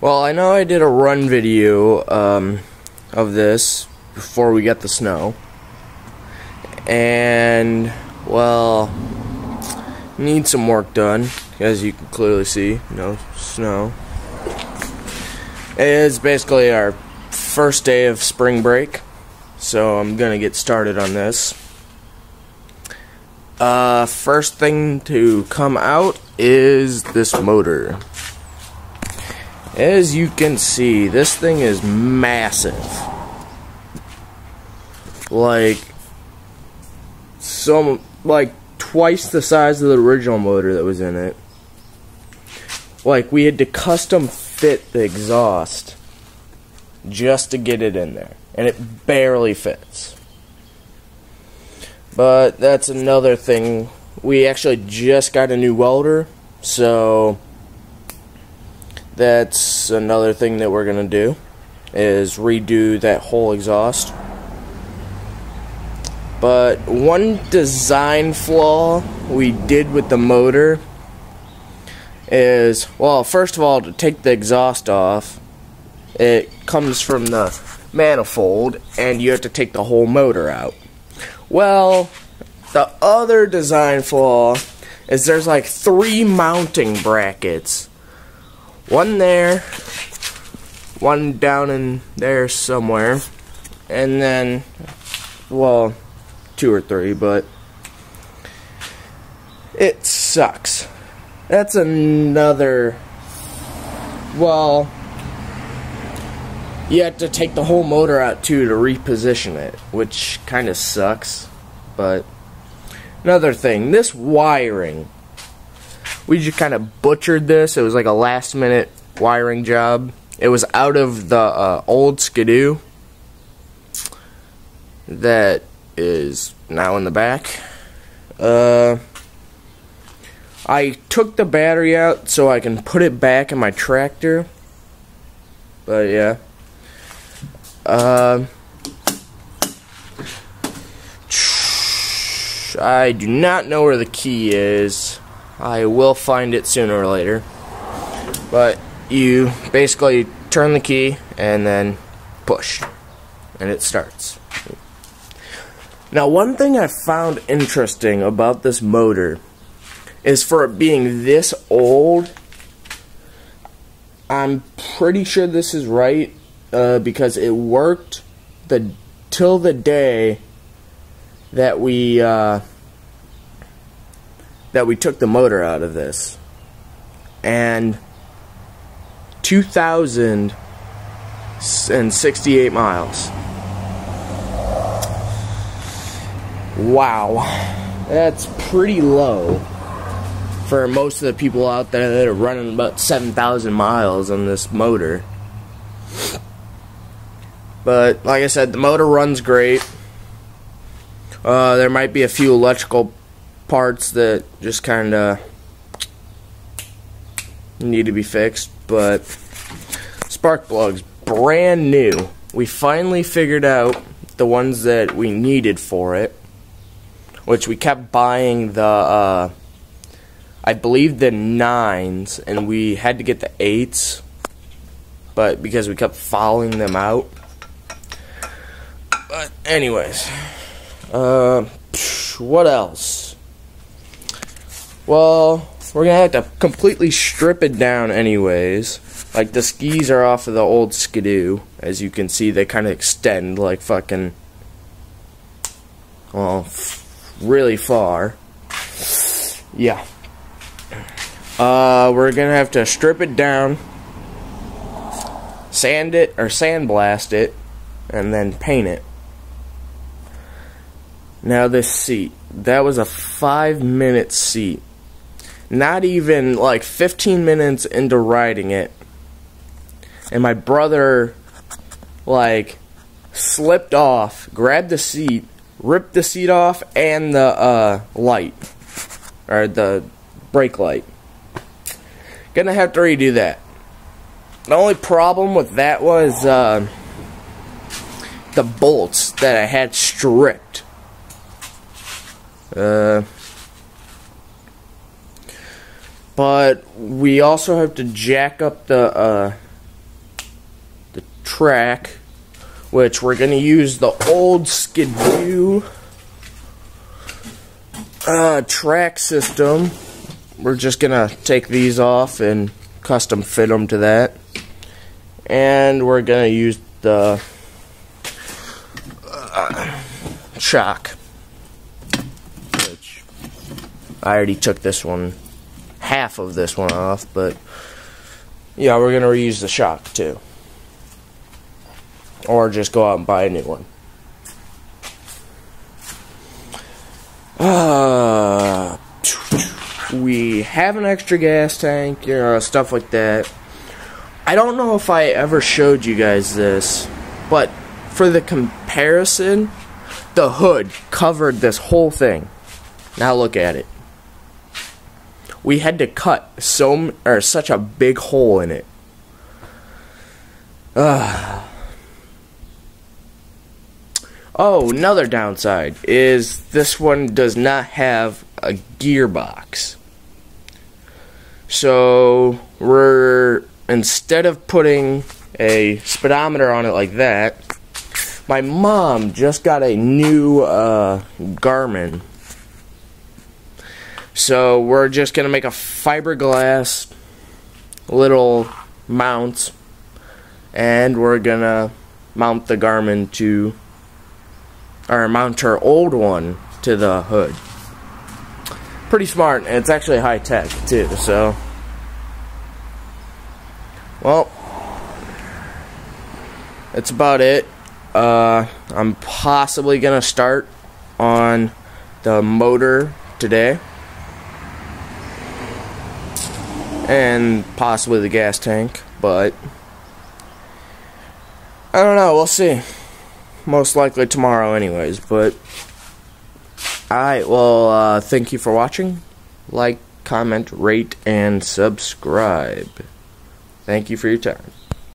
Well, I know I did a run video of this before we got the snow, and well, need some work done. As you can clearly see, no snow. It is basically our first day of spring break, so I'm gonna get started on this. First thing to come out is this motor. As you can see, this thing is massive. Like twice the size of the original motor that was in it. Like, we had to custom fit the exhaust just to get it in there, and it barely fits. But that's another thing. We actually just got a new welder, so that's another thing that we're gonna do, is redo that whole exhaust. But one design flaw we did with the motor is, well, first of all, to take the exhaust off, it comes from the manifold and you have to take the whole motor out. Well, the other design flaw is there's like 3 mounting brackets. One there, one down in there somewhere, and then, well, 2 or 3, but it sucks. That's another, well, you have to take the whole motor out too to reposition it, which kind of sucks. But another thing, this wiring, we just kind of butchered this. It was like a last minute wiring job. It was out of the old Skidoo that is now in the back. I took the battery out so I can put it back in my tractor. But yeah. I do not know where the key is. I will find it sooner or later. But you basically turn the key and then push, and it starts. Now, one thing I found interesting about this motor is, for it being this old, I'm pretty sure this is right, because it worked till the day that we took the motor out of this, and 2,068 miles. Wow, that's pretty low for most of the people out there that are running about 7,000 miles on this motor. But like I said, the motor runs great. There might be a few electrical parts that just kind of need to be fixed, but spark plugs, brand new. We finally figured out the ones that we needed for it, which we kept buying the I believe the 9s, and we had to get the 8s, but because we kept following them out. But anyways, what else? Well, we're gonna have to completely strip it down anyways. Like, the skis are off of the old Skidoo. As you can see, they kind of extend like fucking, well, really far. Yeah. We're gonna have to strip it down, sand it or sandblast it, and then paint it. Now, this seat, that was a 5-minute seat. Not even like 15 minutes into riding it, and my brother like slipped off, grabbed the seat, ripped the seat off, and the light, or the brake light. Gonna have to redo that. The only problem with that was the bolts that I had stripped. But we also have to jack up the track, which we're going to use the old Skidoo track system. We're just going to take these off and custom fit them to that. And we're going to use the shock, which I already took this one, half of this one off, but yeah, we're going to reuse the shock too. Or just go out and buy a new one. We have an extra gas tank, you know, stuff like that. I don't know if I ever showed you guys this, but for the comparison, the hood covered this whole thing. Now look at it. We had to cut such a big hole in it. Oh, another downside is this one does not have a gearbox. So instead of putting a speedometer on it like that, my mom just got a new Garmin. So we're just going to make a fiberglass little mount, and we're going to mount the Garmin to, or mount her old one to the hood. Pretty smart, and it's actually high tech too, so. Well, that's about it. I'm possibly going to start on the motor today. And possibly the gas tank, but I don't know, we'll see. Most likely tomorrow anyways, but alright, well, thank you for watching. Like, comment, rate, and subscribe. Thank you for your time.